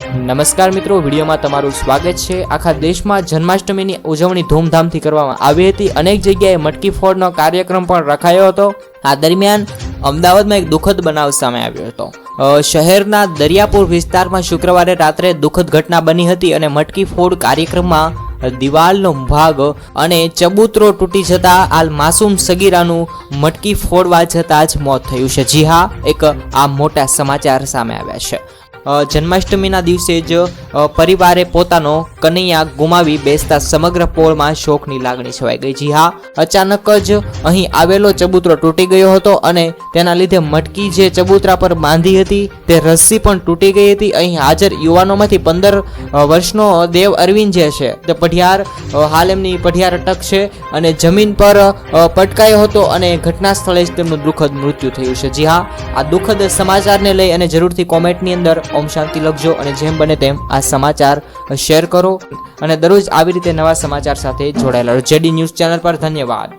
નમસ્કાર મિત્રો, વિડીયોમાં તમારું સ્વાગત છે। આખા દેશમાં જન્માષ્ટમીની ઉજવણી ધૂમધામથી કરવામાં આવી હતી। અનેક જગ્યાએ મટકી ફોડનો કાર્યક્રમ પણ રખાયો હતો। આ દરમિયાન અમદાવાદમાં એક દુઃખદ બનાવ સામે આવ્યો હતો। શહેરના દરિયાપુર વિસ્તારમાં શુક્રવારે રાત્રે દુઃખદ ઘટના બની હતી અને મટકી ફોડ કાર્યક્રમમાં દિવાલનો ભાગ અને ચબૂતરો તૂટી જતા હાલ માસૂમ સગીરાનું મટકી ફોડવા જતાં જ મોત થયું છે। જી હા, એક આ મોટા સમાચાર સામે આવ્યા છે। જન્માષ્ટમીના દિવસે જ પરિવારે પોતાનો કનૈયા ગુમાવી બેસતા સમગ્ર પોળમાં શોકની લાગણી છવાઈ ગઈ। જી હા, અચાનક જ અહીં આવેલો ચબૂતરો તૂટી ગયો હતો અને તેના લીધે મટકી જે ચબૂતરા પર બાંધી હતી તે રસ્સી પણ તૂટી ગઈ હતી। અહીં હાજર યુવાનોમાંથી 15 વર્ષનો દેવ અરવિંદ જે છે તે પઢિયાર હાલ એમની પઢિયાર અટક છે અને જમીન પર પટકાયો હતો અને ઘટના સ્થળે જ તેમનું દુઃખદ મૃત્યુ થયું છે। જી હા, આ દુઃખદ સમાચારને લઈ અને જરૂરથી કોમેન્ટની અંદર ઓમ શાંતિ લખજો અને જેમ બને તેમ આ સમાચાર શેર કરો અને દરરોજ આવી રીતે નવા સમાચાર સાથે જોડાયેલા રહો। જેડી ન્યૂઝ ચેનલ પર ધન્યવાદ।